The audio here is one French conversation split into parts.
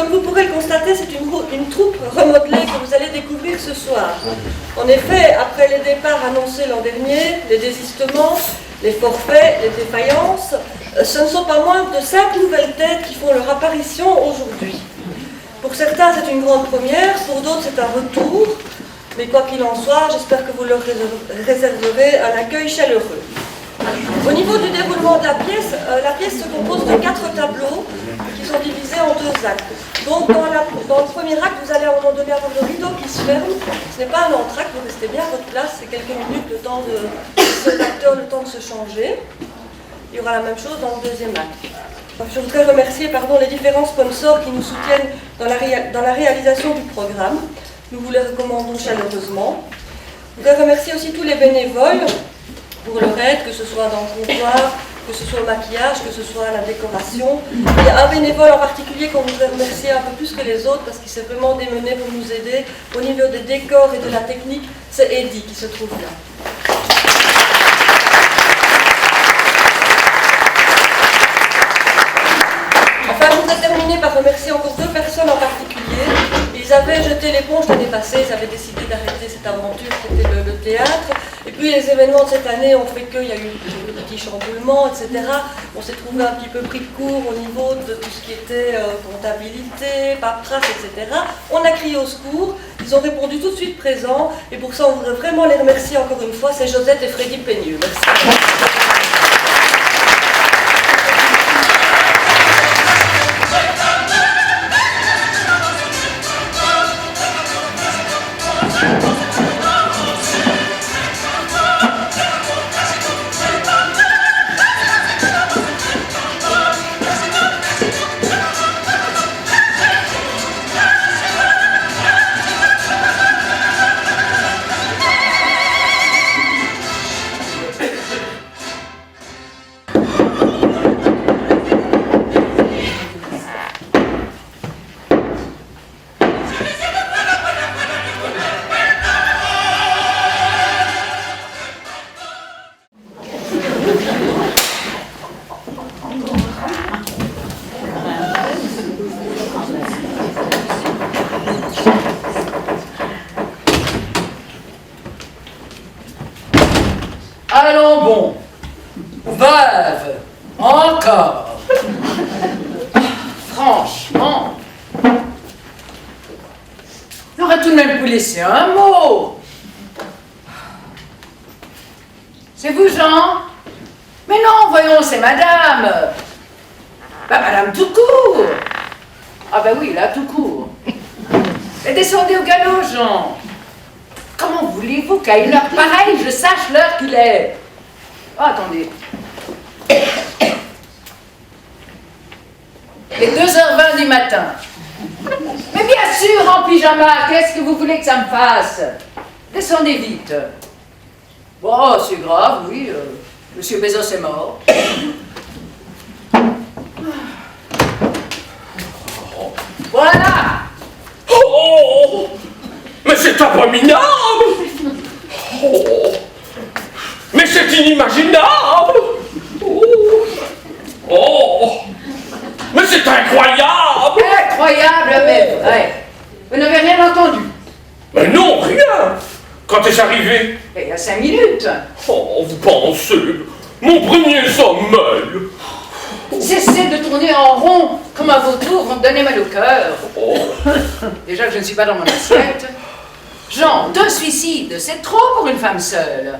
Comme vous pourrez le constater, c'est une troupe remodelée que vous allez découvrir ce soir. En effet, après les départs annoncés l'an dernier, les désistements, les forfaits, les défaillances, ce ne sont pas moins de 5 nouvelles têtes qui font leur apparition aujourd'hui. Pour certains, c'est une grande première, pour d'autres, c'est un retour. Mais quoi qu'il en soit, j'espère que vous leur réserverez un accueil chaleureux. Au niveau du déroulement de la pièce se compose de 4 tableaux qui sont divisés en 2 actes. Donc dans le premier acte, vous allez à un moment donné avoir le rideau qui se ferme. Ce n'est pas un entracte, vous restez bien à votre place, c'est quelques minutes le temps de l'acteur, le temps de se changer. Il y aura la même chose dans le deuxième acte. Je voudrais remercier les différents sponsors qui nous soutiennent dans la réalisation du programme. Nous vous les recommandons chaleureusement. Je voudrais remercier aussi tous les bénévoles pour leur aide, que ce soit dans le comptoir, que ce soit au maquillage, que ce soit à la décoration. Il y a un bénévole en particulier qu'on voudrait remercier un peu plus que les autres parce qu'il s'est vraiment démené pour nous aider au niveau des décors et de la technique. C'est Eddy qui se trouve là. Enfin, je voudrais terminer par remercier encore 2 personnes en particulier. Ils avaient jeté l'éponge l'année passée, ils avaient décidé d'arrêter cette aventure qui était le théâtre. Et puis les événements de cette année ont fait qu'il y a eu des petits chamboulements, etc. On s'est trouvé un petit peu pris de court au niveau de tout ce qui était comptabilité, paperasse, etc. On a crié au secours, ils ont répondu tout de suite présents. Et pour ça, on voudrait vraiment les remercier encore une fois. C'est Josette et Freddy Peigneux. Merci. Allons bon, veuve, encore. Franchement, on aurait tout de même pu laisser un mot. C'est vous, Jean? Mais non, voyons, c'est madame. Bah, madame tout court. Ah ben oui, là, tout court. Et descendez au galop, Jean. Comment voulez-vous qu'à une heure pareille, je sache l'heure qu'il est? Oh, attendez. Il est 2h20 du matin. Mais bien sûr, en pyjama, qu'est-ce que vous voulez que ça me fasse? Descendez vite. Bon, c'est grave, oui. Monsieur Bezos est mort. Voilà. Oh! Mais c'est abominable! Oh! Mais c'est inimaginable! Oh! Oh! Mais c'est incroyable! Incroyable, mais vrai. Vous n'avez rien entendu? Mais non, rien! Quand est-ce arrivé? Il y a 5 minutes. Oh, vous pensez? Mon premier sommeil! Cessez de tourner en rond comme un vautour, vous me donnez mal au cœur. Oh. Déjà que je ne suis pas dans mon assiette. Jean, 2 suicides, c'est trop pour une femme seule.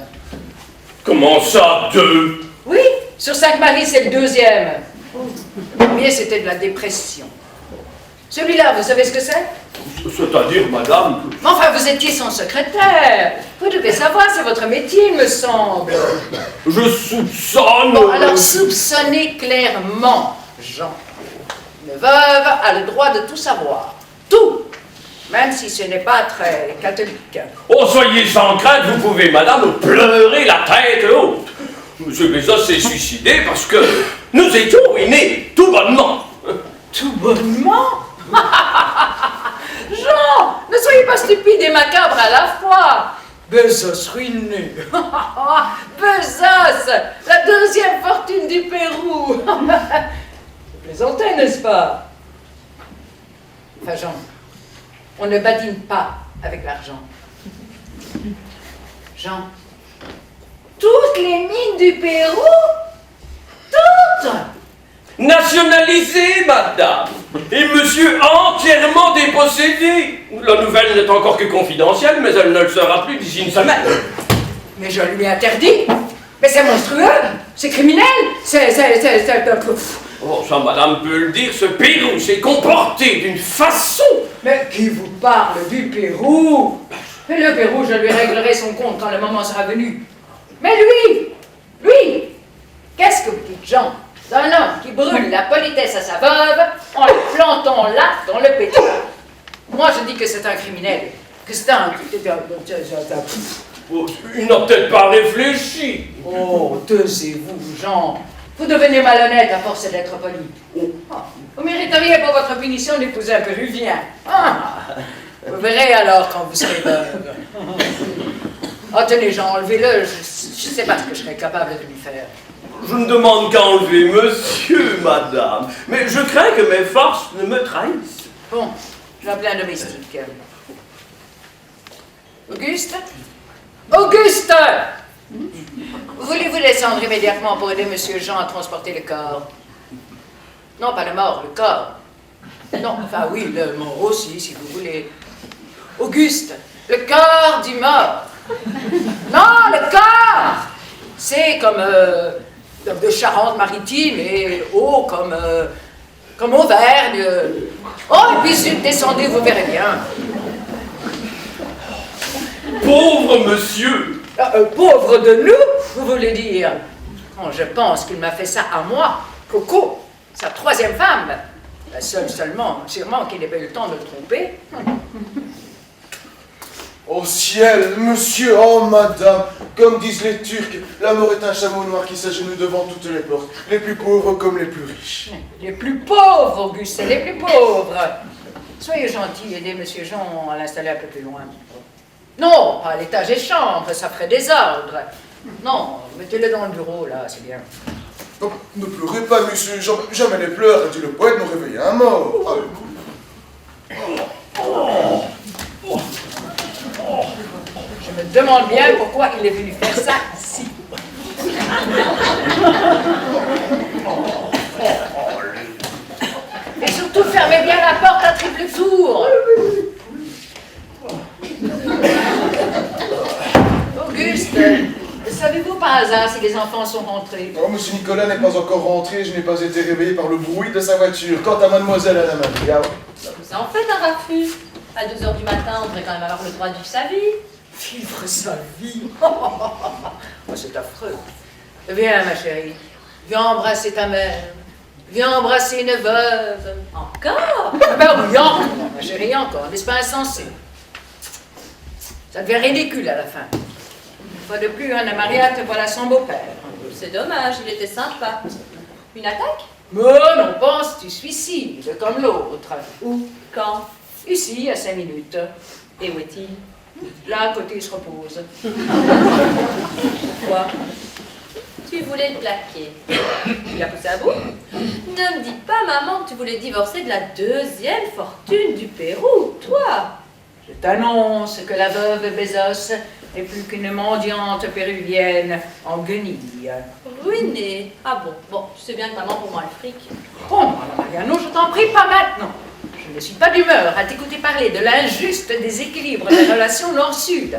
Comment ça, 2? Oui, sur 5 maris, c'est le 2e. Le premier, c'était de la dépression. Celui-là, vous savez ce que c'est? C'est-à-dire, madame... Mais enfin, vous étiez son secrétaire. Vous devez savoir, c'est votre métier, il me semble. Je soupçonne... Bon, alors soupçonnez clairement, Jean. Une veuve a le droit de tout savoir. Tout. Même si ce n'est pas très catholique. Oh, soyez sans crainte, vous pouvez, madame, pleurer la tête haute. Monsieur Bezos s'est suicidé parce que nous étions ruinés, tout bonnement. Tout bonnement? Jean, ne soyez pas stupide et macabre à la fois. Bezos ruiné. Bezos, la 2e fortune du Pérou. Vous plaisantez, n'est-ce pas? Enfin, Jean, on ne badine pas avec l'argent. Jean, toutes les mines du Pérou, toutes, Nationalisé, madame, et monsieur entièrement dépossédé. La nouvelle n'est encore que confidentielle, mais elle ne le sera plus d'ici une semaine. mais je lui ai interdit. Mais c'est monstrueux, c'est criminel, c'est... Oh, ça, madame peut le dire, ce Pérou s'est comporté d'une façon. Mais qui vous parle du Pérou? Mais le Pérou, je lui réglerai son compte quand le moment sera venu. Mais lui, qu'est-ce que vous dites, Jean? C'est un homme qui brûle la politesse à sa veuve en le plantant là dans le pétard. Moi, je dis que c'est un criminel, que c'est un... Oh, il n'a peut-être pas réfléchi. Oh, taisez-vous, Jean. Vous devenez malhonnête à force d'être poli. Oh, vous mériteriez pour votre punition d'épouser un Péruvien. Ah, vous verrez alors quand vous serez veuve. Oh, tenez, Jean, enlevez-le. Je ne sais pas ce que je serais capable de lui faire. Je ne demande qu'à enlever monsieur, madame. Mais je crains que mes forces ne me trahissent. Bon, j'ai appelé un domestique. Auguste? Auguste! Voulez-vous descendre immédiatement pour aider monsieur Jean à transporter le corps? Non, pas le mort, le corps. Non, enfin oui, le mort aussi, si vous voulez. Auguste, le corps du mort. Non, le corps! C'est comme de Charente-Maritime et haut comme Auvergne. Oh, et puis descendez, vous verrez bien. Pauvre monsieur! Pauvre de nous, vous voulez dire? Quand je pense qu'il m'a fait ça à moi, Coco, sa troisième femme, la seule seulement, sûrement qu'il n'ait pas eu le temps de le tromper. Au ciel, monsieur, oh madame, comme disent les Turcs, la mort est un chameau noir qui s'agenouille devant toutes les portes, les plus pauvres comme les plus riches. Les plus pauvres, Auguste, les plus pauvres. Soyez gentil, aidez monsieur Jean à l'installer un peu plus loin. Non, pas à l'étage des chambres, ça ferait désordre. Non, mettez-le dans le bureau, là, c'est bien. Oh, ne pleurez pas, monsieur, jamais les pleurs, a dit le poète, nous réveiller un mort. Je me demande bien pourquoi il est venu faire ça ici. Et surtout, fermez bien la porte à triple tour. Auguste, savez-vous par hasard si les enfants sont rentrés? Oh, monsieur Nicolas n'est pas encore rentré, je n'ai pas été réveillé par le bruit de sa voiture. Quant à mademoiselle Anna Maria... Ça en fait un raffut. À 2 h du matin, on devrait quand même avoir le droit de vivre sa vie. Vivre sa vie. Oh, c'est affreux. Viens, ma chérie. Viens embrasser ta mère. Viens embrasser une veuve. Encore? Ben oui, encore, ma chérie, encore. N'est-ce pas insensé? Ça devient ridicule à la fin. Une fois de plus, Anna Maria te voilà son beau-père. C'est dommage, il était sympa. Une attaque? Mais non, pense, tu suicides, comme l'autre. Où? Quand? Ici, à 5 minutes. Et où est-il? Là, à côté, il se repose. Quoi? Tu voulais le plaquer. Tu l'as poussé à bout? Ne me dis pas, maman, que tu voulais divorcer de la 2e fortune du Pérou, toi. Je t'annonce que la veuve Bezos n'est plus qu'une mendiante péruvienne en guenilles. Ruinée. Ah bon, bon, tu sais bien que maman pour moi le fric. Oh non, Mariano, je t'en prie, pas maintenant. Je ne suis pas d'humeur à t'écouter parler de l'injuste déséquilibre des relations nord-sud,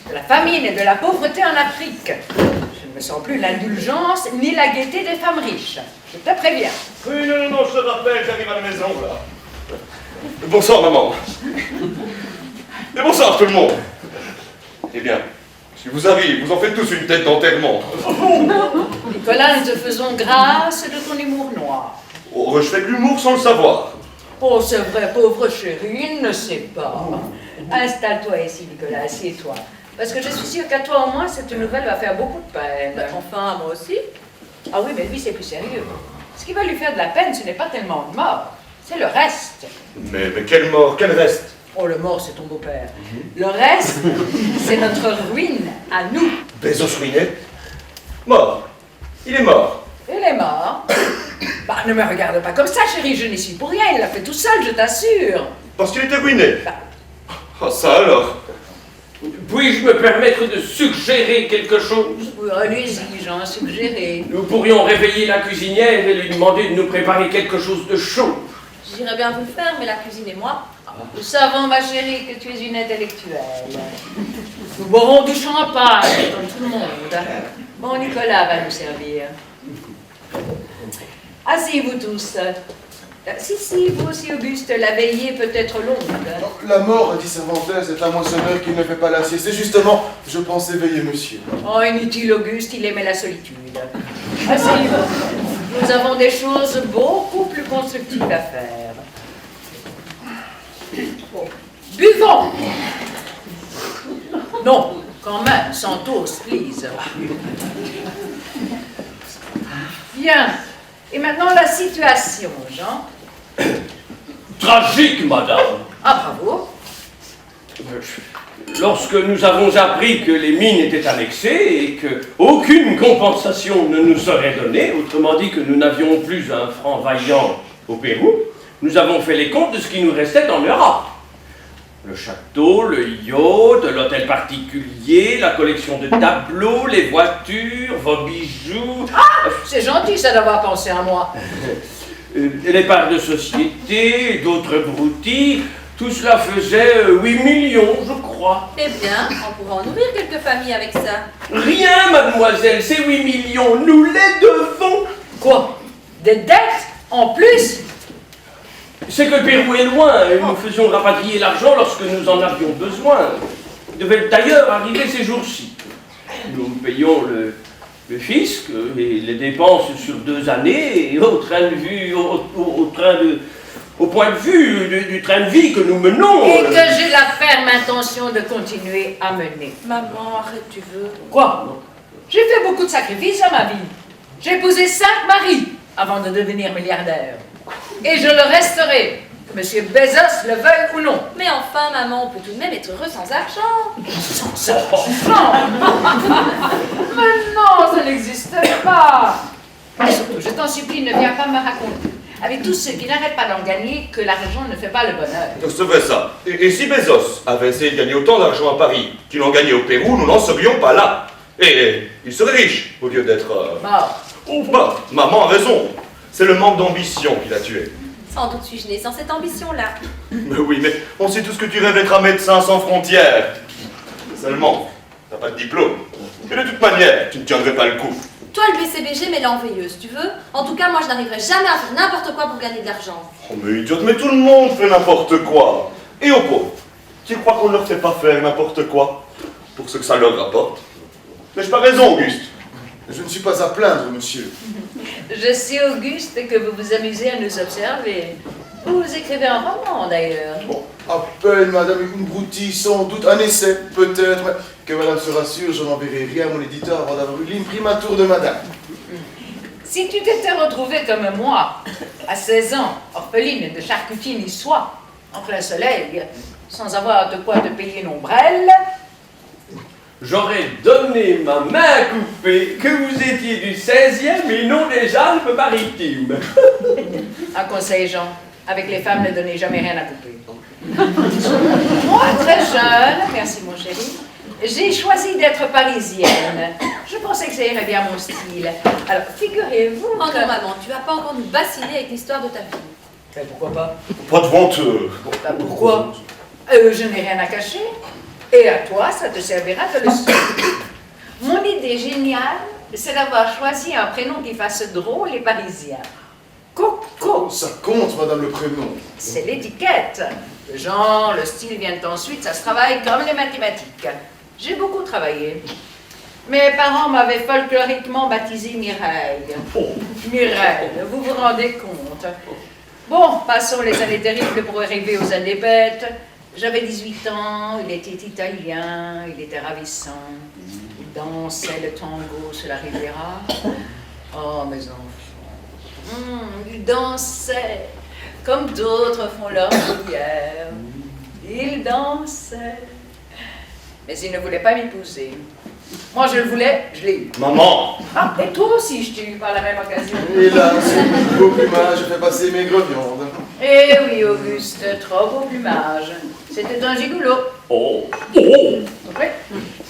de la famine et de la pauvreté en Afrique. Je ne me sens plus l'indulgence ni la gaieté des femmes riches. Je te préviens. Oui, non, je te rappelle, j'arrive à la maison, là. Bonsoir, maman. Et bonsoir, tout le monde. Eh bien, si vous arrivez, vous en faites tous une tête d'enterrement. Nicolas, nous te faisons grâce de ton humour noir. Oh, je fais de l'humour sans le savoir. Oh, c'est vrai, pauvre chérie, il ne sait pas. Installe-toi ici, Nicolas, assieds-toi. Parce que je suis sûre qu'à toi au moins, cette nouvelle va faire beaucoup de peine. Enfin, moi aussi. Ah oui, mais lui, c'est plus sérieux. Ce qui va lui faire de la peine, ce n'est pas tellement le mort, c'est le reste. Mais quelle mort, quel reste? Oh, le mort, c'est ton beau-père. Le reste, c'est notre ruine à nous. Bezos ruiné? Mort. Il est mort. Il est mort. Bah, Ah, ne me regarde pas comme ça, chérie, je n'y suis pour rien. Il l'a fait tout seul, je t'assure. Parce qu'il était ruiné. Ah, ça alors. Puis-je me permettre de suggérer quelque chose? Oui, allez-y, Jean, suggérez. Nous pourrions réveiller la cuisinière et lui demander de nous préparer quelque chose de chaud. J'irais bien vous le faire, mais la cuisine et moi. Nous savons, ma chérie, que tu es une intellectuelle. Nous boirons du champagne, comme tout le monde. Bon, Nicolas va nous servir. Asseyez-vous tous. Si, vous aussi, Auguste, la veillée peut être longue. La mort, dit Cervantes, est un moissonneur qui ne fait pas la sieste. Et justement, je pensais veiller, monsieur. Oh, inutile, Auguste, il aimait la solitude. Asseyez-vous. Nous avons des choses beaucoup plus constructives à faire. Buvons! Non, quand même, sans toast, please. Bien. Et maintenant, la situation, Jean. Tragique, madame. Ah, bravo. Lorsque nous avons appris que les mines étaient annexées et qu'aucune compensation ne nous serait donnée, autrement dit que nous n'avions plus un franc vaillant au Pérou, nous avons fait les comptes de ce qui nous restait en Europe. Le château, le yacht, l'hôtel particulier, la collection de tableaux, les voitures, vos bijoux... Ah, c'est gentil ça d'avoir pensé à moi. Les parts de société, d'autres broutilles, tout cela faisait 8 millions, je crois. Eh bien, on pourra en nourrir quelques familles avec ça. Rien, mademoiselle, ces 8 millions, nous les devons. Quoi? Des dettes en plus? C'est que le Pérou est loin et nous faisions rapatrier l'argent lorsque nous en avions besoin. Il devait d'ailleurs arriver ces jours-ci. Nous payons le fisc et les dépenses sur 2 années et au point de vue du train de vie que nous menons. Et que j'ai la ferme intention de continuer à mener. Maman, arrête, tu veux. Quoi? J'ai fait beaucoup de sacrifices à ma vie. J'ai épousé 5 maris avant de devenir milliardaire. Et je le resterai, que M. Bezos le veuille ou non. Mais enfin, maman, on peut tout de même être heureux sans argent. Sans argent? Mais non, ça n'existe pas. Et surtout, je t'en supplie, ne viens pas me raconter, avec tous ceux qui n'arrêtent pas d'en gagner, que l'argent ne fait pas le bonheur. C'est vrai ça. Et si Bezos avait essayé de gagner autant d'argent à Paris qu'il en gagnait au Pérou, nous n'en serions pas là. Et il serait riche, au lieu d'être... Mort. Oh, bah, maman a raison. C'est le manque d'ambition qui l'a tué. Sans doute suis-je née sans cette ambition-là. Mais oui, mais on sait tous que tu rêves d'être un médecin sans frontières. Seulement, t'as pas de diplôme. Et de toute manière, tu ne tiendrais pas le coup. Toi, le BCBG, mais l'enveilleuse, tu veux? En tout cas, moi, je n'arriverai jamais à faire n'importe quoi pour gagner de l'argent. Oh, mais idiote, mais tout le monde fait n'importe quoi. Et aux pauvres, tu crois qu'on ne leur fait pas faire n'importe quoi pour ce que ça leur rapporte? N'ai-je pas raison, Auguste? Je ne suis pas à plaindre, monsieur. Je sais, Auguste, que vous vous amusez à nous observer. Vous écrivez un roman, d'ailleurs. Bon, à peine, madame, une broutille, sans doute, un essai, peut-être, mais que madame se rassure, je n'enverrai rien à mon éditeur avant d'avoir eu l'imprimatur de madame. Si tu t'étais retrouvée comme moi, à 16 ans, orpheline de charcutier ni soie, en plein soleil, sans avoir de quoi te payer une ombrelle, J'aurais donné ma main à couper que vous étiez du 16e et non des Alpes-Maritimes. un conseil, Jean, avec les femmes, ne donnez jamais rien à couper. Moi, très jeune, merci mon chéri, j'ai choisi d'être parisienne. Je pensais que ça irait bien mon style. Alors, figurez-vous Oh que... non, maman, tu vas pas encore nous bassiner avec l'histoire de ta vie. Mais pourquoi pas? Pas de venteux. Ben, pourquoi? Je n'ai rien à cacher. Et à toi, ça te servira de leçon. Mon idée géniale, c'est d'avoir choisi un prénom qui fasse drôle et parisien. Coco. Ça compte, madame le prénom. C'est l'étiquette. Le genre, le style viennent ensuite, ça se travaille comme les mathématiques. J'ai beaucoup travaillé. Mes parents m'avaient folkloriquement baptisé Mireille. Mireille, vous vous rendez compte? Bon, passons les années terribles pour arriver aux années bêtes. J'avais 18 ans, il était italien, il était ravissant. Il dansait le tango sur la Riviera. Oh, mes enfants. Il dansait comme d'autres font leur prière. Il dansait. Mais il ne voulait pas m'épouser. Moi, je le voulais, je l'ai eu. Maman! Ah, et toi aussi, je t'ai eu par la même occasion. Et là, ce beau plumage fait passer mes viandes. Eh oui, Auguste, trop beau plumage. C'était un gigolo. Oh, oh. Oui.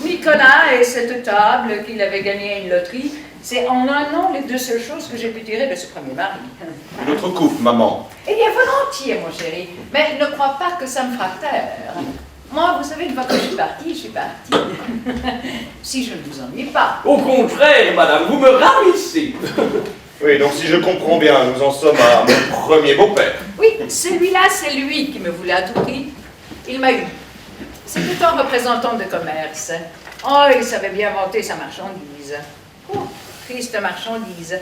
Nicolas et cette table qu'il avait gagné à une loterie, c'est en un an les deux seules choses que j'ai pu tirer de ce premier mari. Une autre coupe, maman. Eh bien, volontiers, mon chéri, mais ne crois pas que ça me fera taire. Moi, vous savez, une fois que je suis partie, si je ne vous ennuie pas. Au contraire, madame, vous me ravissez. Oui, donc si je comprends bien, nous en sommes à mon premier beau-père. Oui, celui-là, c'est lui qui me voulait à tout prix. Il m'a eu. C'était un représentant de commerce. Oh, il savait bien vanter sa marchandise. Oh, triste marchandise.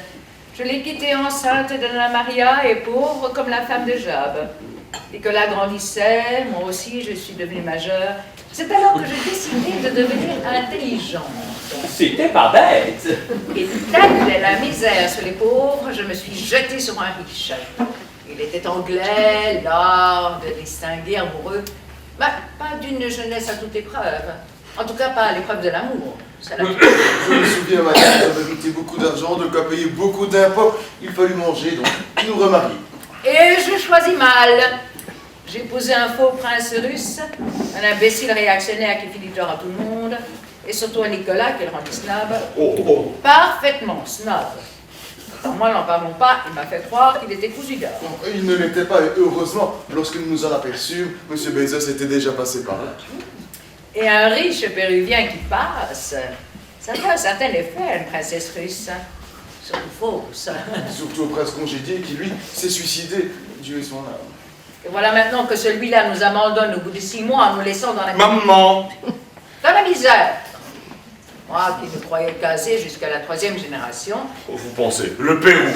Je l'ai quitté enceinte d'Anna Maria et pauvre comme la femme de Job. Nicolas grandissait, moi aussi je suis devenue majeure. C'est alors que j'ai décidé de devenir intelligente. C'était pas bête. Et telle est la misère sur les pauvres, je me suis jetée sur un riche. Il était anglais, lord, distingué, amoureux. Bah, pas d'une jeunesse à toute épreuve. En tout cas, pas à l'épreuve de l'amour. Je me souviens, madame, j'avais coûté beaucoup d'argent, de quoi payer beaucoup d'impôts. Il fallut manger, donc nous remarier. Et je choisis mal. J'ai épousé un faux prince russe, un imbécile réactionnaire qui fit du tort à tout le monde, et surtout à Nicolas qui le rendit snob. Oh, oh. Parfaitement snob. Alors moi, n'en parlons pas, il m'a fait croire qu'il était cousu d'or. Il ne l'était pas, et heureusement, lorsque nous nous en aperçûmes, M. Bezos était déjà passé par là. Et un riche péruvien qui passe, ça fait un certain effet à une princesse russe. Surtout fausse. Surtout au prince congédié qui, lui, s'est suicidé. Dieu ait son âme. Et voilà maintenant que celui-là nous abandonne au bout de 6 mois en nous laissant dans la Maman! dans la misère. Moi qui me croyais casé jusqu'à la 3e génération. Vous pensez, le Pérou.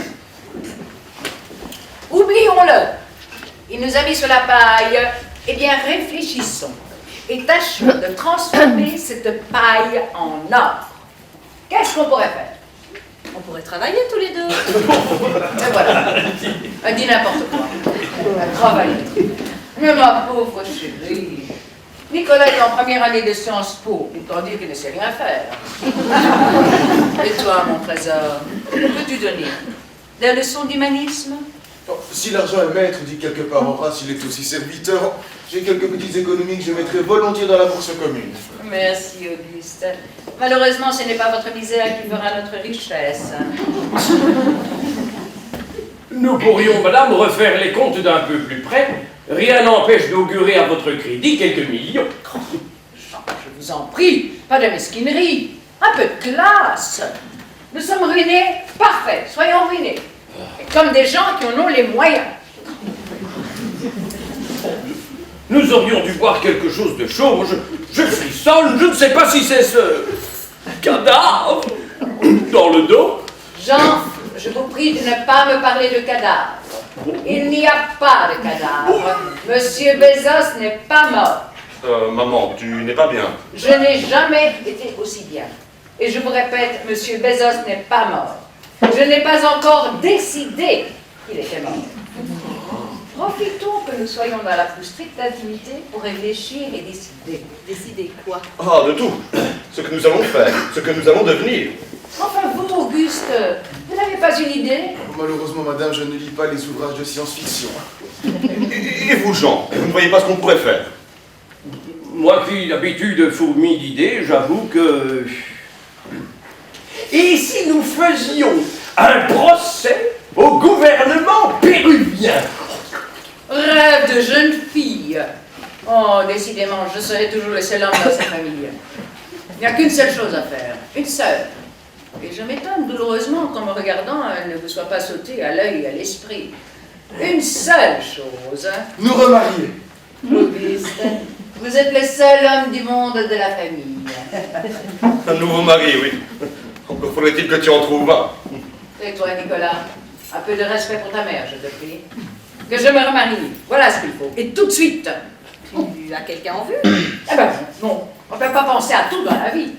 Oublions-le. Il nous a mis sur la paille. Eh bien, réfléchissons et tâchons de transformer cette paille en or. Qu'est-ce qu'on pourrait faire? On pourrait travailler tous les deux. Et voilà. Elle dit n'importe quoi. Elle travaille. Mais ma pauvre chérie. Nicolas est en première année de Sciences Po, autant dire qu'il ne sait rien faire. Et toi, mon trésor, que peux-tu donner? Des leçons d'humanisme? Bon, si l'argent est maître, dit quelque part en race, il est aussi serviteur. J'ai quelques petites économies que je mettrai volontiers dans la bourse commune. Merci, Auguste. Malheureusement, ce n'est pas votre misère qui fera notre richesse. Nous pourrions, madame, refaire les comptes d'un peu plus près. Rien n'empêche d'augurer à votre crédit quelques millions. Je vous en prie, pas de mesquinerie. Un peu de classe. Nous sommes ruinés, parfait, soyons ruinés. Et comme des gens qui en ont les moyens. Nous aurions dû boire quelque chose de chaud. Je frissonne, je ne sais pas si c'est ce cadavre dans le dos. Jean, je vous prie de ne pas me parler de cadavre. Il n'y a pas de cadavre. Monsieur Bezos n'est pas mort. Maman, tu n'es pas bien. Je n'ai jamais été aussi bien. Et je vous répète, Monsieur Bezos n'est pas mort. Je n'ai pas encore décidé qu'il était mort. Profitons que nous soyons dans la plus stricte intimité pour réfléchir et décider. Décider quoi? Ah, de tout. Ce que nous allons faire, ce que nous allons devenir. Enfin, vous, Auguste, vous n'avez pas une idée? Malheureusement, madame, je ne lis pas les ouvrages de science-fiction. Et vous, Jean, vous ne voyez pas ce qu'on pourrait faire? Moi qui d'habitude fourmis d'idées, j'avoue que... Et si nous faisions un procès au gouvernement péruvien? Rêve de jeune fille. Oh, décidément, je serai toujours le seul homme dans sa famille. Il n'y a qu'une seule chose à faire. Une seule. Et je m'étonne douloureusement qu'en me regardant, elle ne vous soit pas sautée à l'œil et à l'esprit. Une seule chose. Nous remarier. Auguste, vous êtes le seul homme du monde de la famille. Un nouveau mari, oui. Encore faudrait-il que tu en trouves un. Et toi, Nicolas, un peu de respect pour ta mère, je te prie. Que je me remarie. Voilà ce qu'il faut. Et tout de suite. Tu as quelqu'un en vue? Eh ben non, on ne peut pas penser à tout dans la vie.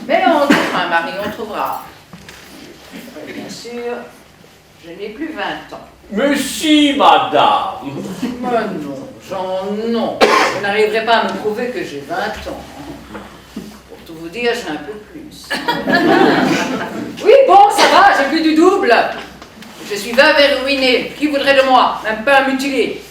Mais on trouvera un mari, on trouvera. Et bien sûr, je n'ai plus 20 ans. Mais si, madame. Mais non, Jean, non. Vous n'arriverez pas à me prouver que j'ai 20 ans. Pour tout vous dire, j'ai un peu plus. Oui, bon, ça va, j'ai plus du double. Je suis veuve et ruinée. Qui voudrait de moi? Même pas un mutilé.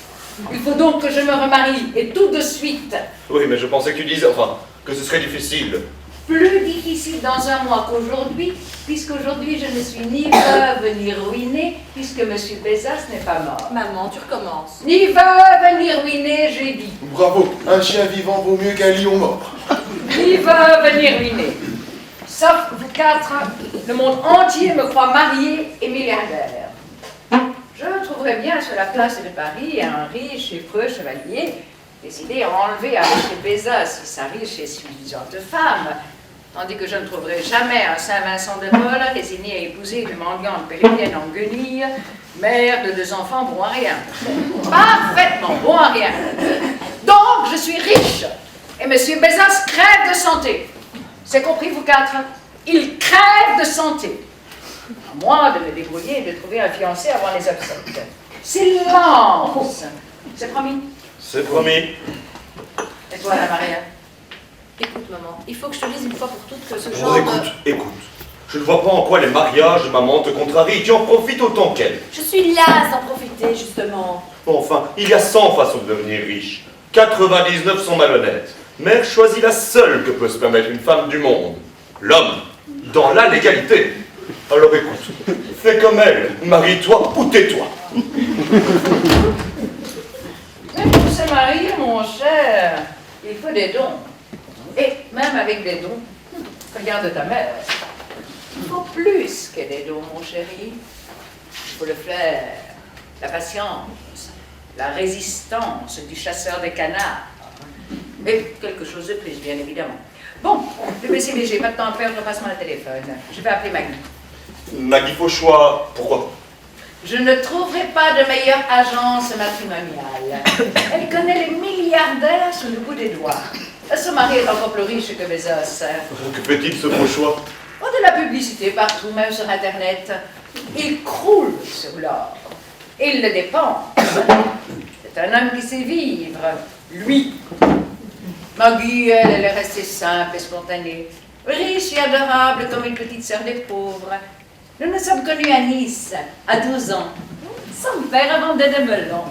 Il faut donc que je me remarie, et tout de suite. Oui, mais je pensais que tu disais, enfin, que ce serait difficile. Plus difficile dans un mois qu'aujourd'hui, puisqu'aujourd'hui je ne suis ni veuve ni ruinée, puisque M. Bézas n'est pas mort. Maman, tu recommences. Ni veuve ni ruinée, j'ai dit. Bravo, un chien vivant vaut mieux qu'un lion mort. Ni veuve ni ruinée. Sauf vous quatre, le monde entier me croit mariée et milliardaire. Je trouverais bien sur la place de Paris un riche et preux chevalier décidé à enlever à M. Bézas sa riche et suffisante femme, tandis que je ne trouverai jamais un Saint-Vincent de Paul résigné à épouser une mendiante péruvienne en guenille, mère de 2 enfants bon à rien. Parfaitement bon à rien. Donc, je suis riche, et M. Bézas crève de santé. C'est compris, vous quatre? Il crève de santé. À moi de me débrouiller et de trouver un fiancé avant les obsèques. Silence! C'est promis. C'est promis. Et toi, la Maria? Écoute, maman, il faut que je te dise une fois pour toutes que ce Oh, genre écoute. Je ne vois pas en quoi les mariages de maman te contrarient. Tu en profites autant qu'elle. Je suis là d'en profiter, justement. Enfin, il y a 100 façons de devenir riche. 99 sont malhonnêtes. Mère choisit la seule que peut se permettre une femme du monde. L'homme, dans la légalité. Alors écoute, fais comme elle, marie-toi ou tais-toi. Même pour se marier, mon cher, il faut des dons. Et même avec des dons, regarde ta mère. Il faut plus que des dons, mon chéri. Il faut le flair, la patience, la résistance du chasseur de canards. Et quelque chose de plus, bien évidemment. Bon, le PC, j'ai pas de temps à perdre, passe-moi le téléphone. Je vais appeler Maggie. Maggie Fauchois, pourquoi? Je ne trouverai pas de meilleure agence matrimoniale. Elle connaît les milliardaires sur le bout des doigts. Son mari est encore plus riche que Bezos. Que fait-il ce Fauchois? Oh, de la publicité partout, même sur Internet. Il croule sur l'or. Il le dépense. C'est un homme qui sait vivre. Lui. Maggie, elle est restée simple et spontanée. Riche et adorable comme une petite sœur des pauvres. Nous nous sommes connus à Nice, à 12 ans. Son père vendait des melons.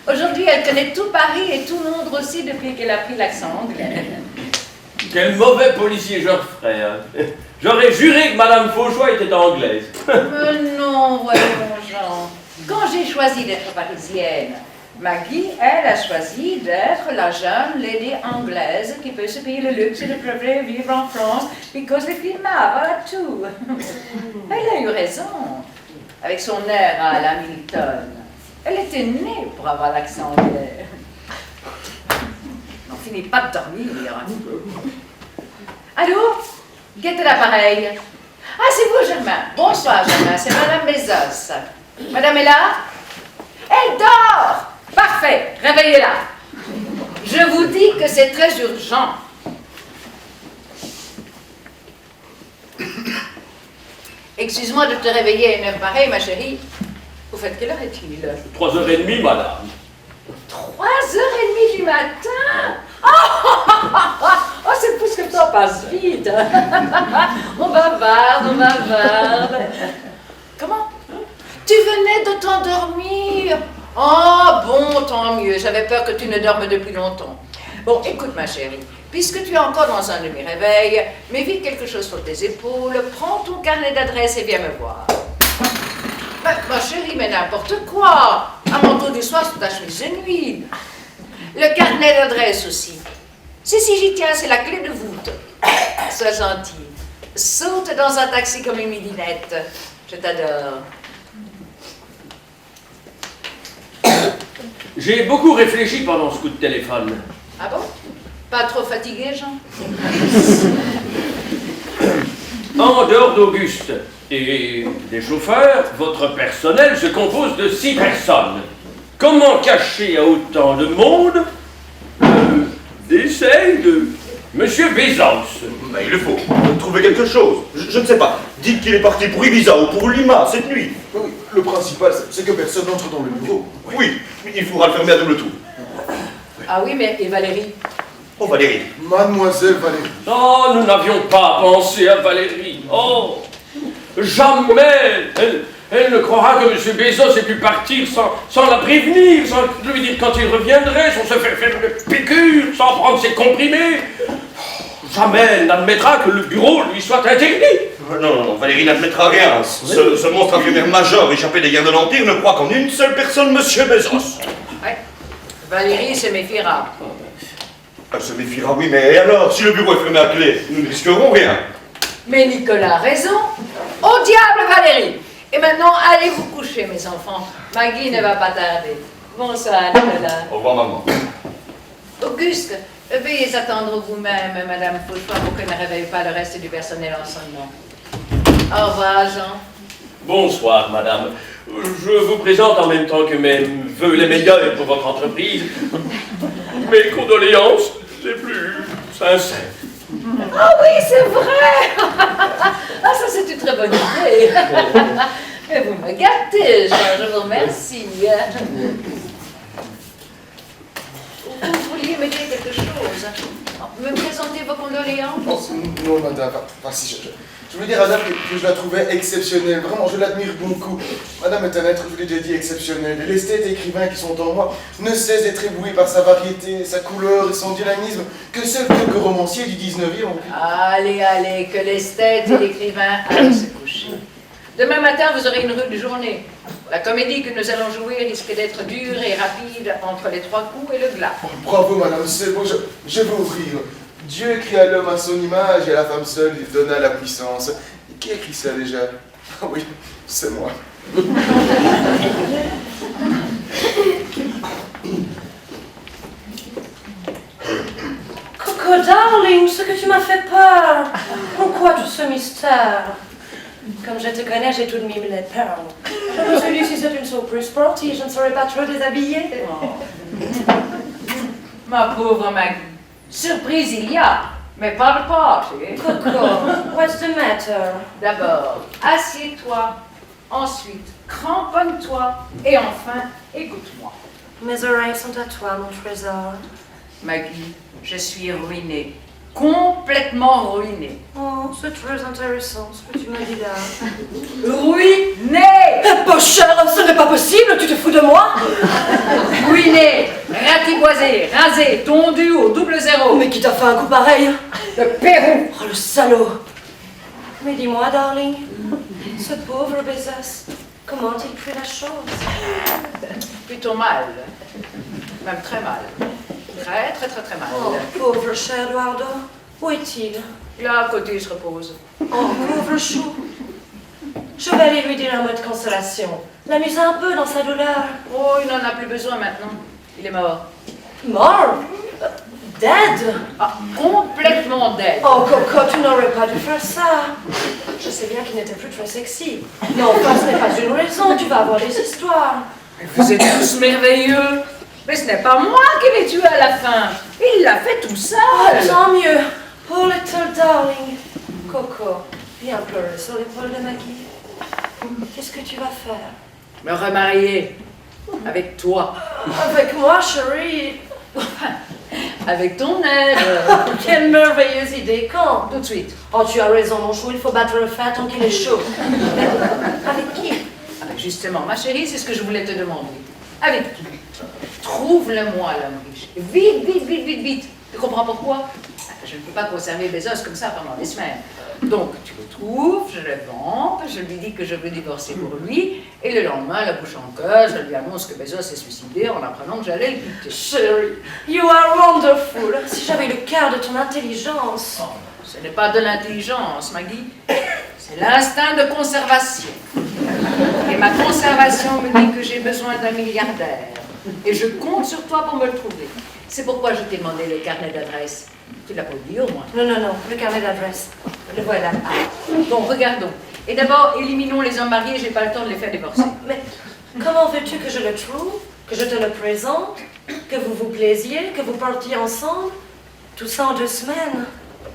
Aujourd'hui, elle connaît tout Paris et tout Londres aussi depuis qu'elle a pris l'accent anglais. Quel mauvais policier je referais. Hein. J'aurais juré que Madame Fauchois était anglaise. Mais non, voyons, Jean. Quand j'ai choisi d'être parisienne, Maggie, elle a choisi d'être la jeune lady anglaise qui peut se payer le luxe de préférer vivre en France because the climat, voilà tout. Elle a eu raison, avec son air à la Milton. Elle était née pour avoir l'accent anglais. On finit pas de dormir. Allô? Guettez l'appareil. Ah, c'est vous, Germain. Bonsoir, Germain. C'est Madame Bezos. Madame est là? Elle dort! Parfait, réveillez-la. Je vous dis que c'est très urgent. Excuse-moi de te réveiller à une heure pareille, ma chérie. Au fait, quelle heure est-il? 3h30, madame. 3h30 du matin? Oh, c'est plus que le temps passe vite. On bavarde. Comment? Tu venais de t'endormir? Oh, bon, tant mieux. J'avais peur que tu ne dormes depuis longtemps. Bon, écoute, ma chérie. Puisque tu es encore dans un demi-réveil, mais vite quelque chose sur tes épaules, prends ton carnet d'adresse et viens me voir. Ma chérie, mais n'importe quoi. Un manteau du soir sur ta chemise de nuit. Le carnet d'adresse aussi. Si j'y tiens, c'est la clé de voûte. Sois gentil. Saute dans un taxi comme une midinette. Je t'adore. J'ai beaucoup réfléchi pendant ce coup de téléphone. Ah bon? Pas trop fatigué, Jean? En dehors d'Auguste et des chauffeurs, votre personnel se compose de 6 personnes. Comment cacher à autant de monde le décès de Monsieur Bezos? Mais il le faut. Trouver quelque chose. Je ne sais pas. Dites qu'il est parti pour Ibiza ou pour Lima cette nuit. Oui, le principal, c'est que personne n'entre dans le bureau. Oui, il faudra le fermer à double tour. Ah oui, mais et Valérie? Oh, Valérie. Mademoiselle Valérie. Oh, nous n'avions pas pensé à Valérie. Oh, jamais elle ne croira que M. Bezos ait pu partir sans la prévenir, sans lui dire quand il reviendrait, sans se faire une piqûre, sans prendre ses comprimés. Jamais elle n'admettra que le bureau lui soit interdit. Non, Valérie n'admettra rien. Ce monstre avionnaire major échappé des guerres de l'Empire ne croit qu'en une seule personne, M. Bezos. Ouais. Valérie se méfiera. Elle se méfiera, oui, mais alors, si le bureau est fermé à clé, nous ne risquerons rien. Mais Nicolas a raison. Au diable, Valérie! Et maintenant, allez vous coucher, mes enfants. Maggie ne va pas tarder. Bonsoir, Nicolas. Au revoir, maman. Auguste, veuillez attendre vous-même, Madame Fauchois, pour qu'elle ne réveille pas le reste du personnel en son nom. Au revoir, Jean. Bonsoir, madame. Je vous présente en même temps que mes vœux les meilleurs pour votre entreprise mes condoléances les plus sincères. Ah oui, c'est vrai! Ah, ça, c'est une très bonne idée. Et vous me gâtez, Jean, je vous remercie. Vous vouliez me dire quelque chose? Me présenter vos condoléances? Oh, non, madame, si, je voulais dire à madame que je la trouvais exceptionnelle. Vraiment, je l'admire beaucoup. Madame est un être, je vous l'ai déjà dit, exceptionnel. Et l'esthète et écrivain qui sont en moi ne cessent d'être éblouis par sa variété, sa couleur et son dynamisme que seuls quelques romanciers du 19e ont pu. Allez, que l'esthète et l'écrivain aillent se coucher. Demain matin, vous aurez une rude journée. La comédie que nous allons jouer risque d'être dure et rapide entre les 3 coups et le glas. Oh, bravo, madame, c'est beau, je vais ouvrir. Dieu créa l'homme à son image et à la femme seule il donna la puissance. Et qui a écrit ça déjà? Ah oui, c'est moi. Coco, darling, ce que tu m'as fait peur. Pourquoi tout ce mystère? Comme je te connais, j'ai tout de même les perles. Je me suis dit, si c'est une surprise sportive, je ne serais pas trop déshabillée. Ma pauvre Maggie, surprise il y a, mais pas de party. Coco, what's the matter? D'abord, assieds-toi, ensuite, cramponne-toi, et enfin, écoute-moi. Mes oreilles sont à toi, mon trésor. Maggie, je suis ruinée, complètement ruinée. Oh, c'est très intéressant ce que tu me dis là. Ruinée! Pocheur, ce n'est pas possible, tu te fous de moi? Ruinée, ratiboisée, rasée, tondue au double zéro. Mais qui t'a fait un coup pareil? Le Pérou! Oh, le salaud! Mais dis-moi, darling, ce pauvre Bezos, comment a-t-il pris la chose? Plutôt mal, même très mal. Très mal. Oh, pauvre cher Eduardo, où est-il? Là, à côté, il se repose. Oh, pauvre chou. Je vais aller lui dire un mot de consolation. L'amuser un peu dans sa douleur. Oh, il n'en a plus besoin maintenant. Il est mort. Mort? Dead? Ah, complètement dead. Oh, Coco, tu n'aurais pas dû faire ça. Je sais bien qu'il n'était plus très sexy. Mais enfin, ce n'est pas une raison, tu vas avoir des histoires. Vous êtes tous merveilleux. Mais ce n'est pas moi qui l'ai tué à la fin. Il l'a fait tout seul. Oh, tant mieux. Poor little darling. Coco, viens pleurer sur l'épaule de Maggie. Qu'est-ce que tu vas faire? Me remarier. Avec toi. Avec moi, chérie. Avec ton aide. Quelle merveilleuse idée. Quand? Tout de suite. Oh, tu as raison, mon chou, il faut battre le fer tant qu'il est chaud. Mais avec qui? Avec justement, ma chérie, c'est ce que je voulais te demander. Avec qui? Trouve-le-moi, l'homme riche. Vite. Tu comprends pourquoi? Je ne peux pas conserver Bezos comme ça pendant des semaines. Donc, tu le trouves, je le vends, je lui dis que je veux divorcer pour lui, et le lendemain, la bouche en cœur, je lui annonce que Bezos s'est suicidé en apprenant que j'allais le buter. Chérie, you are wonderful. Si j'avais le quart de ton intelligence. Oh, ce n'est pas de l'intelligence, Maggie. C'est l'instinct de conservation. Et ma conservation me dit que j'ai besoin d'un milliardaire. Et je compte sur toi pour me le trouver. C'est pourquoi je t'ai demandé le carnet d'adresse. Tu l'as pas oublié au moins. Non, le carnet d'adresse. Le voilà. Donc, regardons. Et d'abord, éliminons les hommes mariés, j'ai pas le temps de les faire divorcer. Mais comment veux-tu que je le trouve? Que je te le présente? Que vous vous plaisiez? Que vous partiez ensemble? Tout ça en 2 semaines?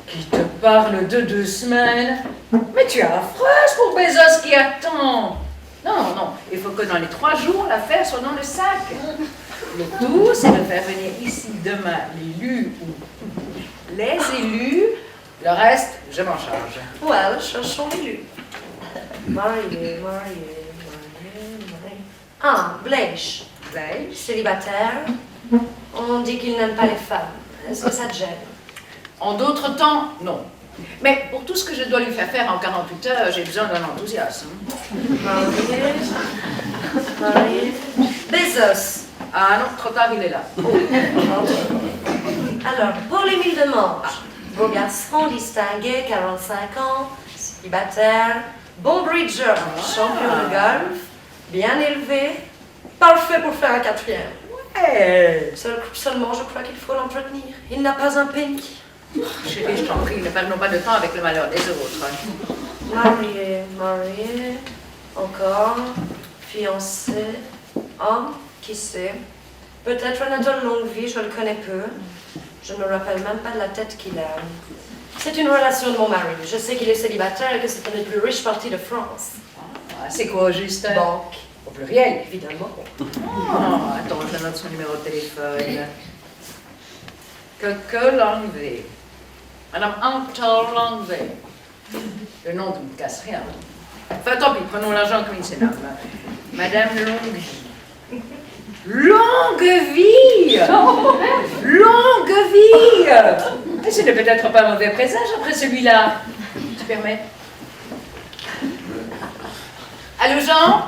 Qui te parle de 2 semaines? Mais tu es affreuse pour Bezos qui attend. Non, il faut que dans les 3 jours, l'affaire soit dans le sac. Le tout, c'est de faire venir ici demain l'élu ou les élus. Le reste, je m'en charge. Well, cherchons l'élu. Marié. Ah, Blaise. Blaise? Célibataire. On dit qu'il n'aime pas les femmes. Est-ce que ça te gêne? En d'autres temps, non. Mais pour tout ce que je dois lui faire faire en 48 heures, j'ai besoin d'un enthousiasme. Marié. Bezos. Ah non, trop tard, il est là. Alors, pour les 1000 de manche, beau garçon, distingué, 45 ans, célibataire, bon bridger, champion de golf, bien élevé, parfait pour faire un quatrième. Ouais. Seulement, je crois qu'il faut l'entretenir. Il n'a pas un penny. Chérie, je t'en prie, ne perdons pas de temps avec le malheur des autres. Marié, encore, fiancé, homme, qui sait. Peut-être un ado de longue vie, je le connais peu. Je ne me rappelle même pas de la tête qu'il a. C'est une relation de mon mari. Je sais qu'il est célibataire et que c'est une des plus riches parties de France. Ah, c'est quoi, Justin? Banque. Au pluriel. Évidemment. Oh, attends, je note son numéro de téléphone. Coco Langvé. Madame Antal Langvé. Le nom ne me casse rien. Enfin, tant pis, prenons l'argent comme il se nomme. Madame Longueville. Longueville! Longueville! Et ce n'est peut-être pas un mauvais présage après celui-là. Tu permets? Allô, Jean?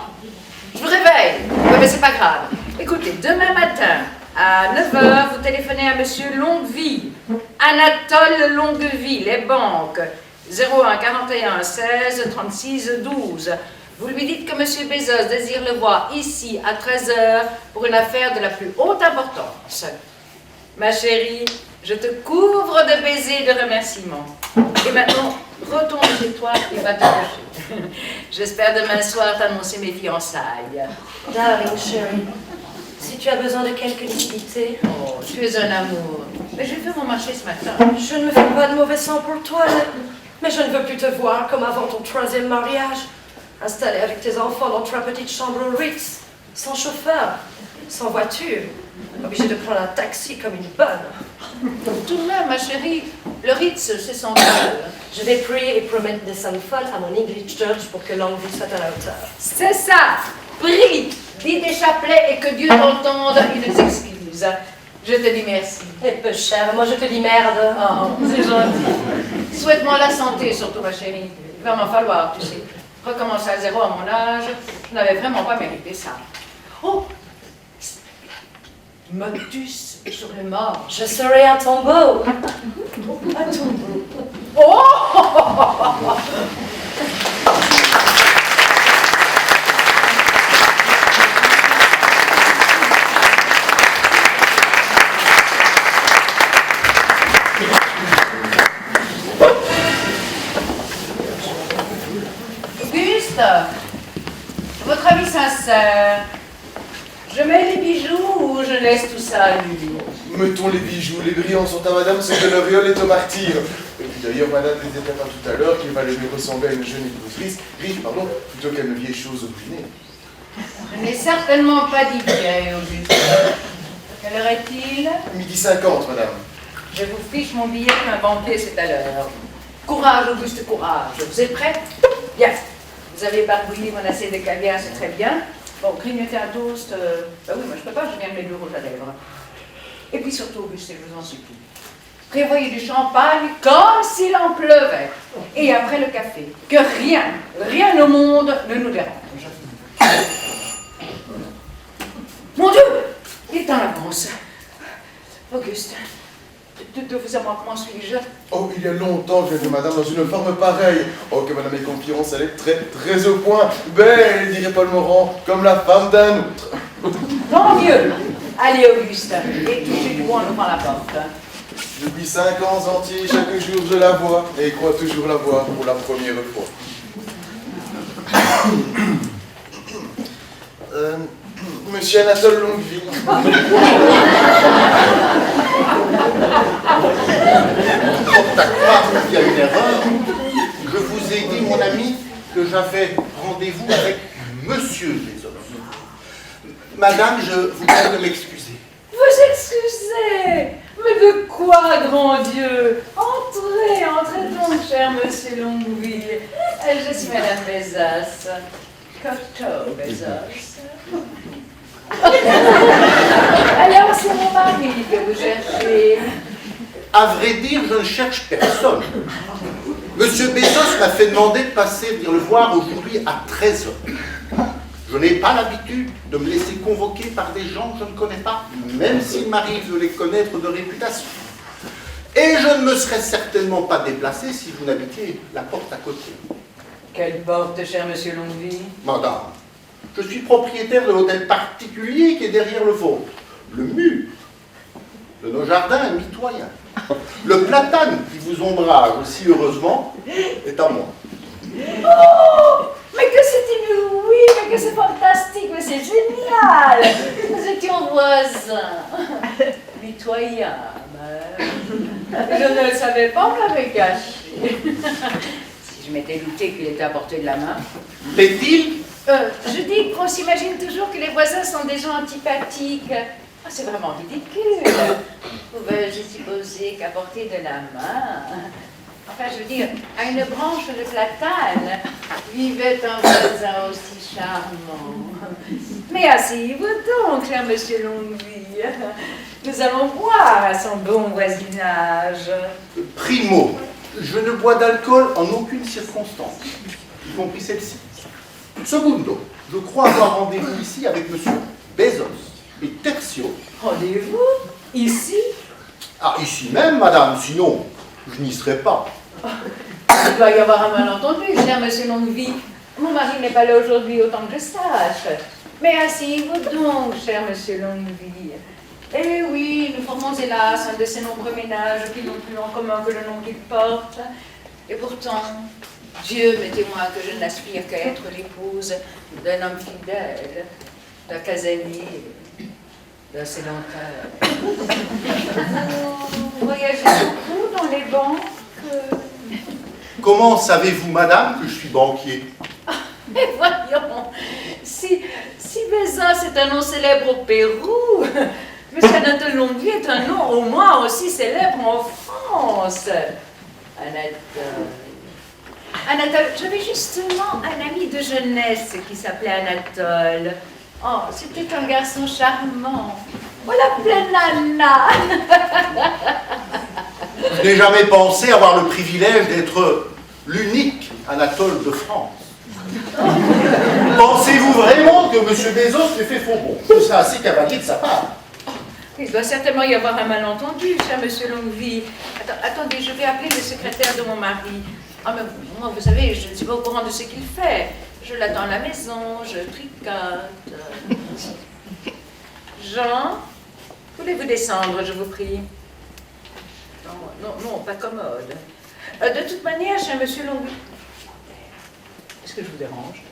Je vous réveille. Oui, mais c'est pas grave. Écoutez, demain matin, à 9h, vous téléphonez à monsieur Longueville. Anatole Longueville, les banques. 01 41 16 36 12. Vous lui dites que monsieur Bezos désire le voir ici à 13h pour une affaire de la plus haute importance. Ma chérie, je te couvre de baisers et de remerciements. Et maintenant, retourne chez toi et va te coucher. J'espère demain soir t'annoncer mes fiançailles. Darling chérie, si tu as besoin de quelques liquidités... Oh, tu es un amour. Mais j'ai fait mon marché ce matin. Je ne me fais pas de mauvais sang pour toi, mais je ne veux plus te voir comme avant ton 3e mariage. Installé avec tes enfants dans 3 petites chambres au Ritz, sans chauffeur, sans voiture, obligé de prendre un taxi comme une bonne. Tout de même, ma chérie, le Ritz, c'est sans vol. Je vais prier et promettre des sommes folles à mon English Church pour que Longueville soit à la hauteur. C'est ça. Prie, dis des chapelets et que Dieu t'entende et nous excuse. Je te dis merci. Et peu cher, moi je te dis merde. Oh, c'est gentil. Souhaite-moi la santé, surtout, ma chérie. Il va m'en falloir, tu sais. Recommencer à zéro à mon âge, je n'avais vraiment pas mérité ça. Oh! Motus sur les morts. Je serai un tombeau. Un tombeau. Oh! Votre avis sincère, je mets les bijoux ou je laisse tout ça à lui? Mettons les bijoux, les brillants sont à madame, ce que l'auréole est au martyr. Et puis d'ailleurs, madame disait pas tout à l'heure qu'il valait mieux ressembler à une jeune épouse riche, plutôt qu'à une vieille chose opinée. Je n'ai certainement pas dit vieille, Auguste. Quelle heure est-il? 12h50, madame. Je vous fiche mon billet comme un banquier, c'est à l'heure. Courage, Auguste, courage. Vous êtes prêts? Bien. Vous avez barbouillé mon assiette de caviar, c'est très bien. Bon, grignoter un toast, bah oui, moi je peux pas, je viens de mettre du rouge à lèvres. Et puis surtout, Auguste, je vous en supplie, prévoyez du champagne comme s'il en pleuvait. Et après le café, que rien au monde ne nous dérange. Mon Dieu, il est en avance. Auguste, de vous à moi, comment suis-je? Oh, il y a longtemps que j'ai vu madame dans une forme pareille. Oh, que madame est confiante, elle est très au point. Belle, dirait Paul Morand, comme la femme d'un autre. Tant mieux. Allez, Auguste, et touchez du bois en ouvrant la porte. Depuis 5 ans entiers, chaque jour je la vois, et crois toujours la voir pour la première fois. Monsieur Anatole Longueville. Porte à croire qu'il y a une erreur. Je vous ai dit, mon ami, que j'avais rendez-vous avec Monsieur Bezos. Madame, je vous prie de m'excuser. Vous excusez? Mais de quoi, grand Dieu? Entrez, entrez donc, cher monsieur Longueville. Je suis Madame Bezos. Cocteau Bezos. Alors, c'est mon mari que vous cherchez. À vrai dire, je ne cherche personne. Monsieur Bezos m'a fait demander de passer venir le voir aujourd'hui à 13 h. Je n'ai pas l'habitude de me laisser convoquer par des gens que je ne connais pas, même s'il m'arrive de les connaître de réputation. Et je ne me serais certainement pas déplacé si vous n'habitiez la porte à côté. Quelle porte, cher monsieur Longueville? Madame, je suis propriétaire de l'hôtel particulier qui est derrière le vôtre. Le mur de nos jardins est mitoyen. Le platane qui vous ombrage aussi heureusement est à moi. Oh, mais que c'est inouï, mais que c'est fantastique, mais c'est génial. Nous étions voisins, mitoyens même. Je ne le savais pas, on me l'avait caché. Si je m'étais douté qu'il était à portée de la main. L'est-il? Je dis qu'on s'imagine toujours que les voisins sont des gens antipathiques. Ah, c'est vraiment ridicule. Pouvais-je supposer qu'à portée de la main, enfin, je veux dire, à une branche de platane, vivait un voisin aussi charmant. Mais asseyez-vous donc, cher monsieur Longueville. Nous allons boire à son bon voisinage. Primo, je ne bois d'alcool en aucune circonstance, y compris celle-ci. Secundo, je crois avoir rendez-vous ici avec monsieur Bezos. Et tertio. Rendez-vous? Ici? Ah, ici même, madame, sinon, je n'y serais pas. Il doit y avoir un malentendu, cher monsieur Longueville. Mon mari n'est pas là aujourd'hui autant que je sache. Mais asseyez-vous donc, cher monsieur Longueville. Eh oui, nous formons hélas un de ces nombreux ménages qui n'ont plus en commun que le nom qu'ils portent. Et pourtant, Dieu m'est témoin que je n'aspire qu'à être l'épouse d'un homme fidèle, d'un casanier, d'un sédentaire. Vous voyagez beaucoup dans les banques? Comment savez-vous, madame, que je suis banquier? Mais voyons, si Bezos est un nom célèbre au Pérou, monsieur Anatole Longueville est un nom au moins aussi célèbre en France. Anatole, j'avais justement un ami de jeunesse qui s'appelait Anatole. Oh, c'était un garçon charmant. On l'appelait Nana. Je n'ai jamais pensé avoir le privilège d'être l'unique Anatole de France. Pensez-vous vraiment que M. Bezos m'ait fait faux bon? Ce serait assez cavalier de sa part. Il doit certainement y avoir un malentendu, cher monsieur Longueville. Attendez, je vais appeler le secrétaire de mon mari. Ah, mais moi, vous savez, je ne suis pas au courant de ce qu'il fait. Je l'attends à la maison, je tricote. Jean, voulez-vous descendre, je vous prie? Non, pas commode. De toute manière, cher monsieur Longueville... Est-ce que je vous dérange?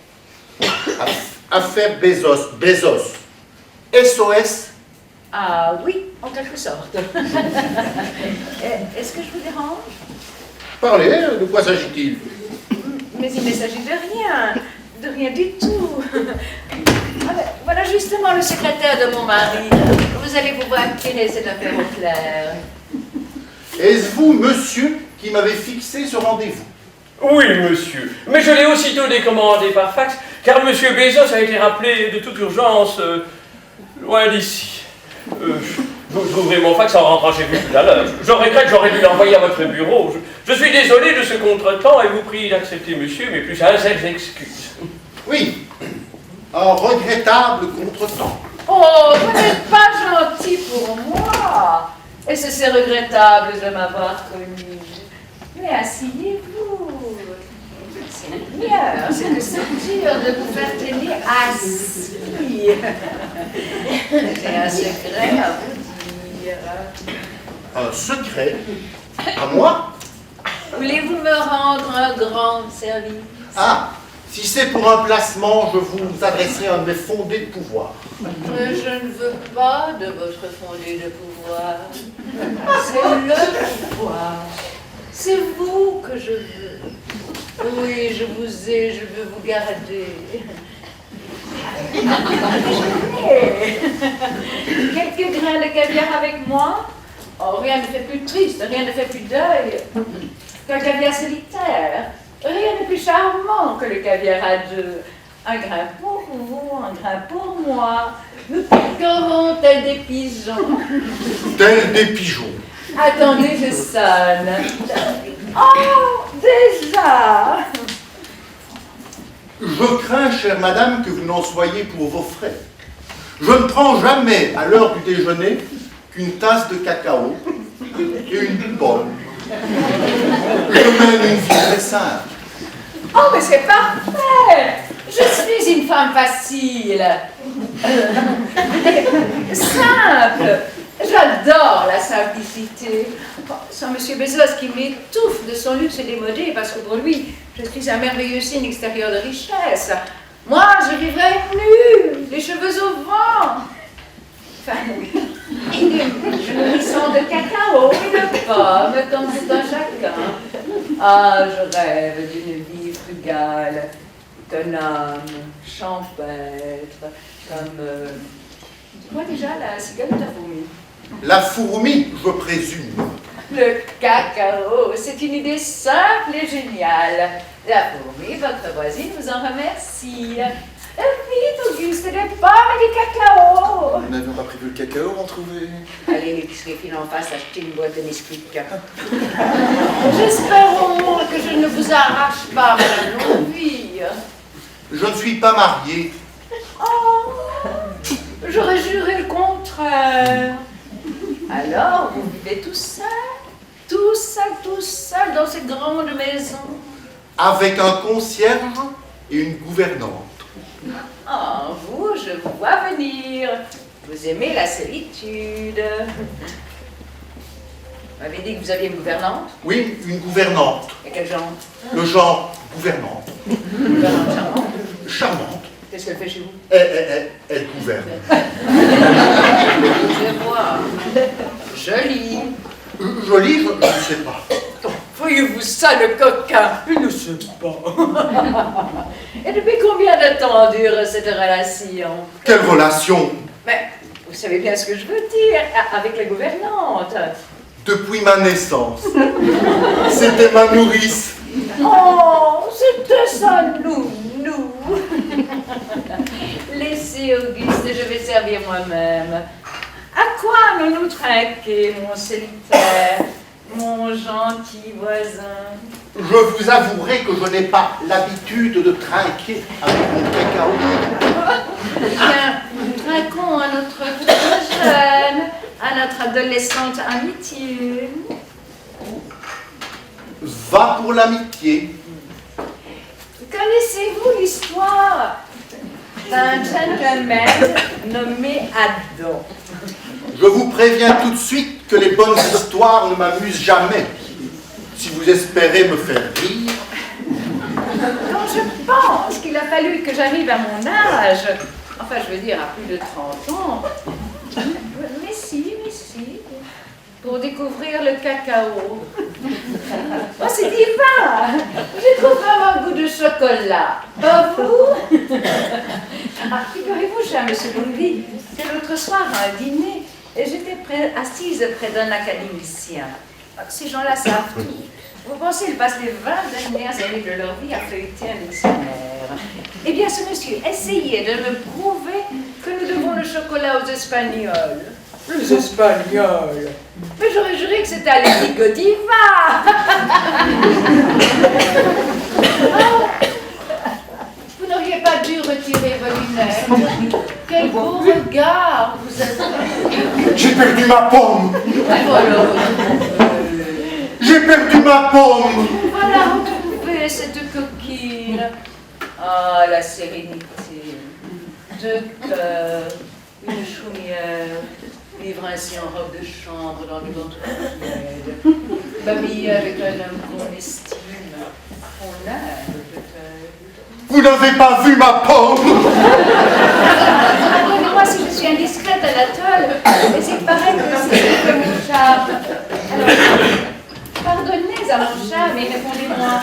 Affaire Bezos. SOS. Ah oui, en quelque sorte. Est-ce que je vous dérange? Parlez, de quoi s'agit-il? Mais il ne s'agit de rien du tout. Ah ben, voilà justement le secrétaire de mon mari. Vous allez pouvoir tirer cette affaire au clair. Est-ce vous, monsieur, qui m'avez fixé ce rendez-vous? Oui, monsieur. Mais je l'ai aussitôt décommandé par fax, car monsieur Bezos a été rappelé de toute urgence loin d'ici. Vous trouverez mon fax en rentrant chez vous tout à l'heure. Je regrette, j'aurais dû l'envoyer à votre bureau. Je suis désolé de ce contretemps et vous prie d'accepter, monsieur, mes plus sincères excuses. Oui, un regrettable contretemps. Oh, vous n'êtes pas gentil pour moi. Et c'est regrettable de m'avoir connu. Mais asseyez-vous. Seigneur, c'est que c'est dur de vous faire tenir assis. J'ai un secret à vous dire. Un secret? À moi? Voulez-vous me rendre un grand service? Ah, si c'est pour un placement, je vous adresserai un de mes fondés de pouvoir. Je ne veux pas de votre fondé de pouvoir. C'est le pouvoir. C'est vous que je veux. Oui, je vous ai, je veux vous garder. Quelques grains de caviar avec moi? Oh, Oh, rien ne fait plus triste, rien ne fait plus deuil qu'un caviar solitaire. Rien n'est plus charmant que le caviar à deux. Un grain pour vous, un grain pour moi. Nous piquerons tels des pigeons. Tels des pigeons. Attendez, je sonne. Oh, déjà! Je crains, chère madame, que vous n'en soyez pour vos frais. Je ne prends jamais, à l'heure du déjeuner, qu'une tasse de cacao et une pomme. Je mène une vie très simple. Oh, mais c'est parfait! Je suis une femme facile. Simple. J'adore la simplicité. C'est M. Bezos qui m'étouffe de son luxe démodé parce que pour lui, je suis un merveilleux signe extérieur de richesse. Moi, je vivrais nue, les cheveux au vent. Enfin, je nourrisson de cacao et de pommes comme tout un chacun. Ah, je rêve d'une vie frugale, autonome, champêtre, comme... Dis-moi déjà la cigale de la fourmi. La fourmi, je présume. Le cacao, c'est une idée simple et géniale. La fourmi, votre voisine, vous en remercie. Vite, Auguste, des pommes et du cacao. Nous n'avions pas prévu le cacao, on trouvait. Allez, l'épicerie file en face, acheter une boîte de Nesquik. J'espère au moins que je ne vous arrache pas, madame Longueville. Je ne suis pas marié. Oh, j'aurais juré le contraire. Alors, vous vivez tout seul, dans cette grande maison. Avec un concierge et une gouvernante. Ah, vous, je vous vois venir. Vous aimez la solitude. Vous m'avez dit que vous aviez une gouvernante? Oui, une gouvernante. Et quel genre? Le genre gouvernante. Gouvernante charmante. Charmante. Qu'est-ce qu'elle fait chez vous? Elle gouverne. Je vois. Jolie. Jolie, je ne sais pas. Voyez-vous ça, le coquin? Il ne sait pas. Et depuis combien de temps dure cette relation? Quelle relation? Mais vous savez bien ce que je veux dire, avec la gouvernante. Depuis ma naissance. C'était ma nourrice. Oh, c'était ça, nous. Laissez Auguste, je vais servir moi-même. À quoi nous trinquer, mon solitaire, mon gentil voisin? Je vous avouerai que je n'ai pas l'habitude de trinquer avec mon cacao. Bien, nous trinquons à notre jeune, à notre adolescente amitié. Va pour l'amitié. Connaissez-vous l'histoire d'un gentleman nommé Adam? Je vous préviens tout de suite que les bonnes histoires ne m'amusent jamais. Si vous espérez me faire rire... Quand je pense qu'il a fallu que j'arrive à mon âge, enfin je veux dire à plus de 30 ans, mais si, pour découvrir le cacao. Oh, c'est divin! Je trouve vraiment un goût de chocolat. Pas vous? Ah, figurez-vous, cher monsieur Longueville, que l'autre soir à un dîner, j'étais assise près d'un académicien. Ces gens-là savent tout. Vous pensez qu'ils passent les 20 dernières années de leur vie à feuilleter un dictionnaire. Eh bien, ce monsieur essayait de me prouver que nous devons le chocolat aux Espagnols. Les Espagnols? Mais j'aurais juré que c'était à l'époque Godiva. Vous n'auriez pas dû retirer vos lunettes. Quel beau regard vous avez. J'ai perdu ma pomme. J'ai perdu ma pomme. Voilà, retrouvez cette coquine. Ah, la sérénité. Deux cœurs, une chaumière, vivre ainsi en robe de chambre dans le ventre tiède, m'habiller avec un homme qu'on estime, qu'on aime peut-être. Vous n'avez pas vu ma pomme. Pardonnez-moi si je suis indiscrète, Anatole, mais il paraît que c'est comme une charme. Alors, pardonnez à mon charme et répondez-moi,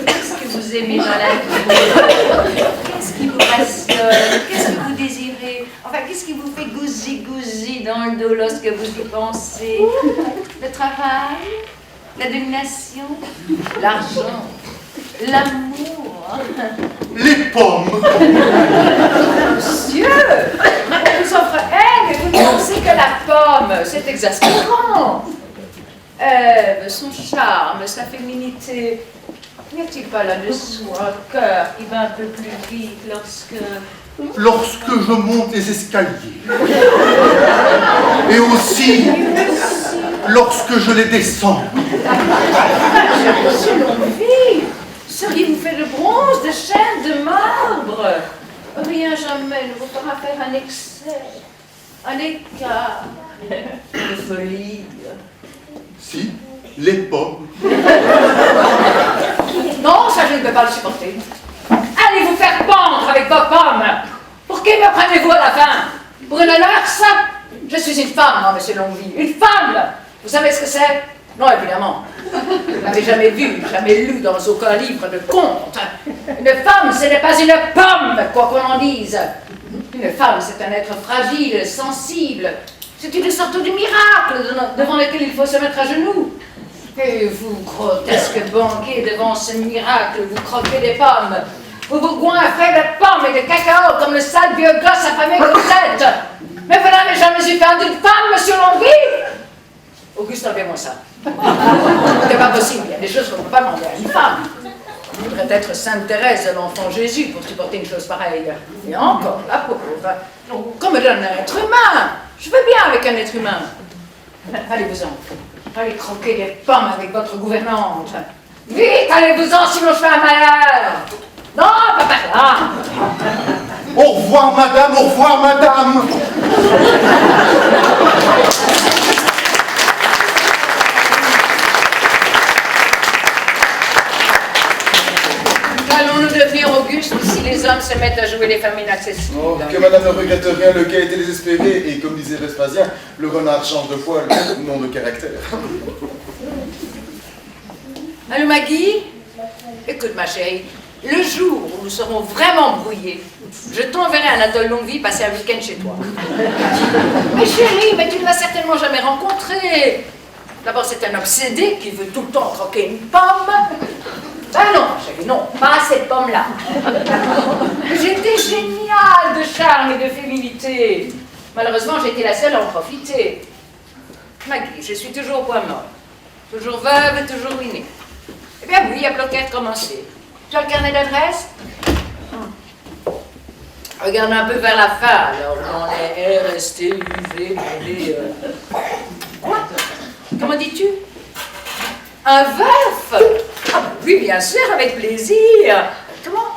qu'est-ce que vous aimez dans la vie? Qu'est-ce qui vous passionne? Qu'est-ce que vous désirez? Enfin, qu'est-ce qui vous fait gousi-gousi dans le dos lorsque vous y pensez? Le travail? La domination? L'argent? L'amour? Les pommes. Monsieur, on vous offre elle, mais vous ne pensez que la pomme. C'est exaspérant. Son charme, sa féminité. N'y a-t-il pas là-dessous un cœur qui bat un peu plus vite Lorsque je monte les escaliers. Et aussi lorsque je les descends. Monsieur Longueville, seriez-vous fait de bronze, de chêne, de marbre? Rien jamais ne vous fera faire un excès, un écart de folie. Si, les pommes. Non, ça je ne peux pas le supporter. Allez vous faire pendre avec vos pommes. Pour qui me prenez-vous à la fin? Pour une nurse? Je suis une femme, moi, monsieur Longueville. Une femme! Vous savez ce que c'est? Non, évidemment. Vous n'avez jamais vu, jamais lu dans aucun livre de contes. Une femme, ce n'est pas une pomme, quoi qu'on en dise. Une femme, c'est un être fragile, sensible. C'est une sorte de miracle devant lequel il faut se mettre à genoux. Et vous, grotesque banquier, devant ce miracle, vous croquez des pommes. Vous vous goinfrez de pommes et de cacao comme le sale vieux gosse affamé que vous êtes. Mais vous n'avez jamais eu faire d'une femme, monsieur Longueville? Auguste, enlevez-moi ça. C'est pas possible, il y a des choses qu'on ne peut pas demander à une femme. Il devrait être Sainte Thérèse de l'enfant Jésus pour supporter une chose pareille. Et encore, la pauvre, comme d'un être humain. Je veux bien avec un être humain. Allez-vous-en. Allez croquer des pommes avec votre gouvernante. Vite, allez-vous-en, sinon je fais un malheur. Non, pas par là. Au revoir, madame, au revoir, madame. Allons-nous devenir Auguste si les hommes se mettent à jouer les femmes inaccessibles? Oh, que madame ne regrette rien, le quai était désespéré, et comme disait Vespasien, le renard change de poil, non de caractère. Allô, Maggie? Écoute, ma chérie, le jour où nous serons vraiment brouillés, je t'enverrai à Anatole Longueville passer un week-end chez toi. Mais chérie, mais tu ne l'as certainement jamais rencontré. D'abord, c'est un obsédé qui veut tout le temps croquer une pomme. Ben non, chérie, non, pas cette pomme-là. J'étais géniale de charme et de féminité. Malheureusement, j'étais la seule à en profiter. Maggie, je suis toujours au point mort. Toujours veuve et toujours ruinée. Eh bien oui, à bloquer commencer. Tu as le carnet d'adresse? Regarde un peu vers la fin, alors dans les RST, UV, UV... Quoi? Comment dis-tu? Un veuf? Ah oui, bien sûr, avec plaisir. Comment?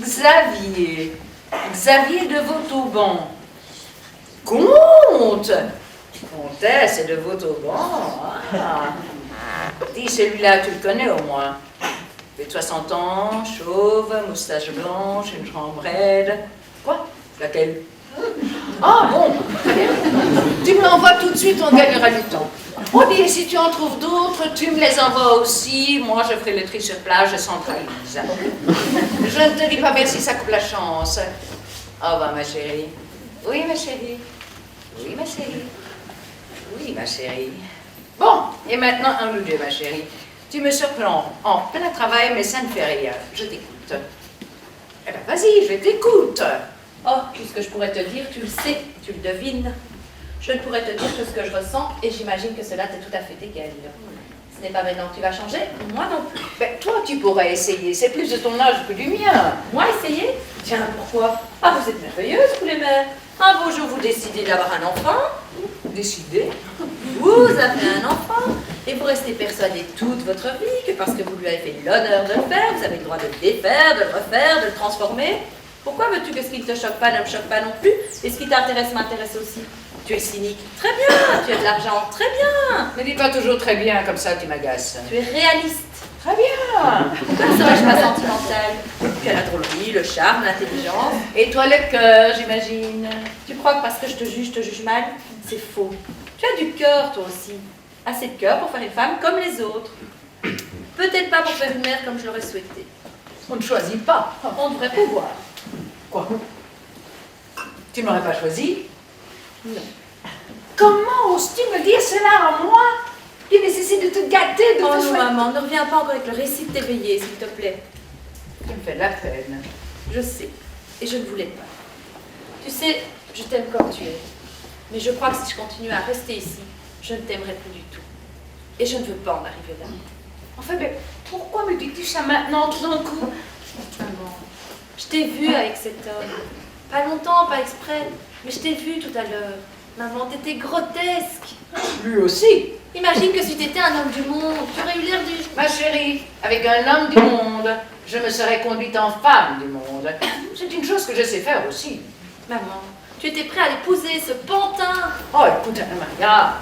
Xavier. Xavier de Vautoban. Comte! Comtesse de Vautoban. Ah. Dis, celui-là, tu le connais au moins. Il fait 60 ans, chauve, moustache blanche, une jambe raide. Quoi? Laquelle? Ah bon, très bien. Tu me l'envoies tout de suite, on gagnera du temps. Oh, dis, si tu en trouves d'autres, tu me les envoies aussi. Moi, je ferai le tri sur place, je centralise. Je ne te dis pas merci, ça coupe la chance. Au revoir, ma chérie. Oui, ma chérie. Oui, ma chérie. Oui, ma chérie. Bon, et maintenant, un ou deux, ma chérie. Tu me surprends en plein travail, mais ça ne fait rien. Je t'écoute. Eh bien, vas-y, je t'écoute. Oh, tout ce que je pourrais te dire, tu le sais, tu le devines. Je ne pourrais te dire que ce que je ressens, et j'imagine que cela t'est tout à fait égal. Ce n'est pas maintenant que tu vas changer, moi non plus. Ben, toi, tu pourrais essayer. C'est plus de ton âge que du mien. Moi, essayer? Tiens, pourquoi? Ah, vous êtes merveilleuses, tous les mères. Un beau jour, vous décidez d'avoir un enfant. Décidez. Vous avez un enfant, et vous restez persuadé toute votre vie que parce que vous lui avez fait l'honneur de le faire, vous avez le droit de le défaire, de le refaire, de le transformer. Pourquoi veux-tu que ce qui ne te choque pas ne me choque pas non plus, et ce qui t'intéresse m'intéresse aussi? Tu es cynique, très bien. Tu as de l'argent, très bien. Ne dis pas toujours très bien, comme ça tu m'agaces. Tu es réaliste. Très bien. Pourquoi ne serais-je pas sentimentale? Tu as la drôlerie, le charme, l'intelligence. Et toi, le cœur, j'imagine. Tu crois que parce que je te juge mal? C'est faux. Tu as du cœur, toi aussi. Assez de cœur pour faire une femme comme les autres. Peut-être pas pour faire une mère comme je l'aurais souhaité. On ne choisit pas. On devrait pouvoir. Quoi? Tu ne m'aurais pas choisi? Non. Comment oses-tu me dire cela à moi qui nécessite de te gâter, de Oh te non, choisir? maman, ne reviens pas encore avec le récit de tes veillées, s'il te plaît. Tu me fais de la peine. Je sais, et je ne voulais pas. Tu sais, je t'aime comme tu es. Mais je crois que si je continue à rester ici, je ne t'aimerai plus du tout. Et je ne veux pas en arriver là. Enfin, mais pourquoi me dis-tu ça maintenant, tout d'un coup? Maman, je t'ai vu avec cet homme. Pas longtemps, pas exprès, mais je t'ai vu tout à l'heure. Maman, t'étais grotesque. Lui aussi. Imagine que si t'étais un homme du monde, tu aurais eu l'air du... Ma chérie, avec un homme du monde, je me serais conduite en femme du monde. C'est une chose que je sais faire aussi. Maman, tu étais prêt à l'épouser, ce pantin. Oh, écoute, Maria,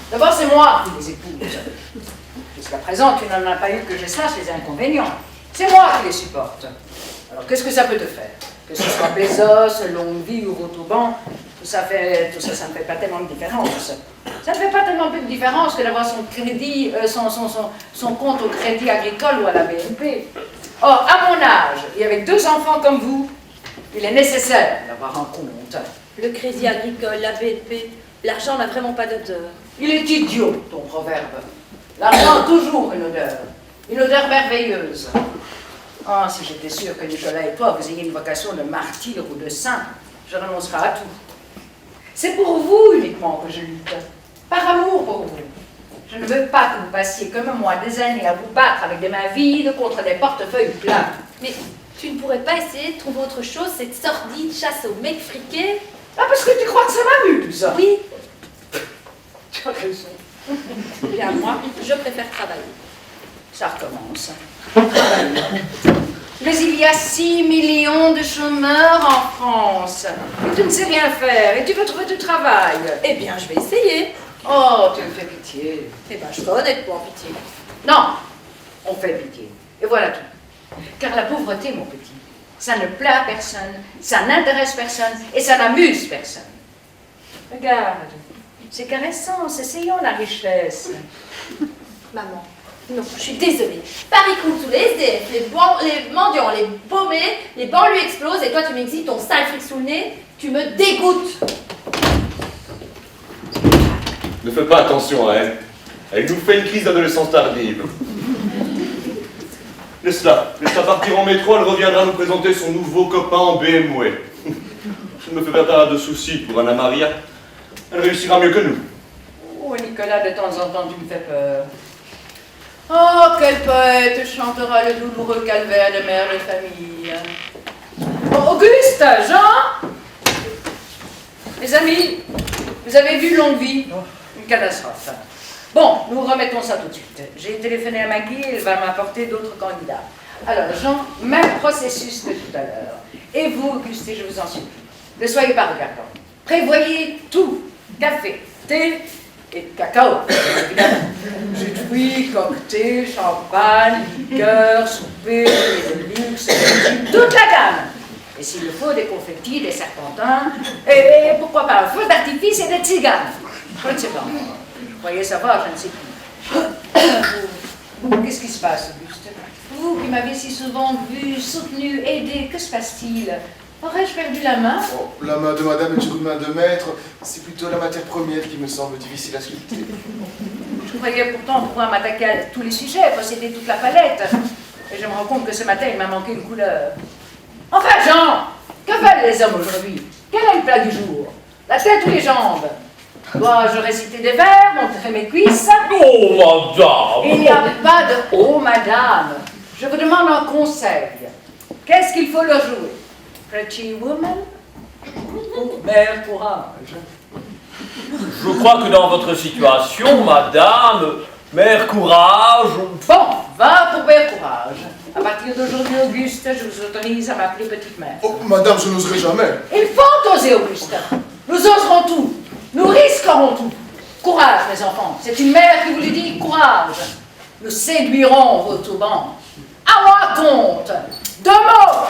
d'abord c'est moi qui les épouse. Jusqu'à présent, tu n'en as pas eu que je sache les inconvénients. C'est moi qui les supporte. Alors, qu'est-ce que ça peut te faire? Que ce soit Bezos, longue vie ou Montauban, tout ça, ça ne fait pas tellement de différence. Ça ne fait pas tellement plus de différence que d'avoir son crédit, son compte au Crédit Agricole ou à la BNP. Or, à mon âge, et avec 2 enfants comme vous, il est nécessaire d'avoir un compte. Le Crédit Agricole, la BNP, l'argent n'a vraiment pas d'odeur. Il est idiot, ton proverbe. L'argent a toujours une odeur merveilleuse. Ah, si j'étais sûre que Nicolas et toi, vous ayez une vocation de martyr ou de saint, je renoncerais à tout. C'est pour vous uniquement que je lutte, par amour pour vous. Je ne veux pas que vous passiez comme moi des années à vous battre avec des mains vides contre des portefeuilles pleins. Mais tu ne pourrais pas essayer de trouver autre chose, cette sordide chasse aux mecs friqués? Ah, parce que tu crois que ça m'amuse? Oui. Tu as raison. Bien, moi, je préfère travailler. Ça recommence. Mais il y a 6 millions de chômeurs en France. Et tu ne sais rien faire. Et tu veux trouver du travail. Eh bien, je vais essayer. Oh, tu me fais pitié. Eh bien, je serai honnête pour en pitié. Non, on fait pitié. Et voilà tout. Car la pauvreté, mon petit, ça ne plaît à personne, ça n'intéresse personne et ça n'amuse personne. Regarde, c'est caressant, c'est essayons la richesse. Maman, non, je suis désolée. Paris coule sous les SDF, les mendiants, les paumés, les banlieues explosent et toi tu m'exhibes ton sale fric sous le nez, tu me dégoûtes. Ne fais pas attention à elle. Elle nous fait une crise d'adolescence tardive. Laisse-la partir en métro, elle reviendra nous présenter son nouveau copain en BMW. Je ne me fais pas de soucis pour Anna Maria. Elle réussira mieux que nous. Oh, Nicolas, de temps en temps, tu me fais peur. Oh, quel poète chantera le douloureux calvaire de mère de famille. Oh, Auguste, Jean, mes amis, vous avez vu Longue Vie? Une catastrophe. Bon, nous remettons ça tout de suite. J'ai téléphoné à Maggie, elle va m'apporter d'autres candidats. Alors, Jean, même processus que tout à l'heure. Et vous, Auguste, je vous en supplie, ne soyez pas regardants. Prévoyez tout. Café, thé et cacao, évidemment. Jus de fruits, cocktail, champagne, liqueur, souper, de luxe, toute la gamme. Et s'il le faut, des confettis, des serpentins, et pourquoi pas un feu d'artifice et des tziganes. Je ne sais pas. Vous croyez savoir, je ne sais plus. Qu'est-ce qui se passe, Auguste? Vous qui m'avez si souvent vu, soutenu, aidé, que se passe-t-il? Aurais-je perdu la main? Oh, la main de madame est une main de maître. C'est plutôt la matière première qui me semble difficile à sculpter. Je croyais pourtant pouvoir m'attaquer à tous les sujets, posséder toute la palette. Et je me rends compte que ce matin, il m'a manqué une couleur. Enfin, Jean, que veulent les hommes aujourd'hui? Quel est le plat du jour? La tête ou les jambes? Dois-je réciter des vers, montrer mes cuisses? Oh, madame! Il n'y a pas de « oh, madame ». Je vous demande un conseil. Qu'est-ce qu'il faut leur jouer? Pretty woman? Ou mère courage? Je crois que dans votre situation, madame, mère courage... Bon, va pour mère courage. À partir d'aujourd'hui, Auguste, je vous autorise à m'appeler petite mère. Oh, madame, je n'oserai jamais. Il faut oser, Auguste. Nous oserons tout. Nous risquerons tout. Courage, mes enfants. C'est une mère qui vous le dit, courage. Nous séduirons vos toubans. À moi compte. 2 mots.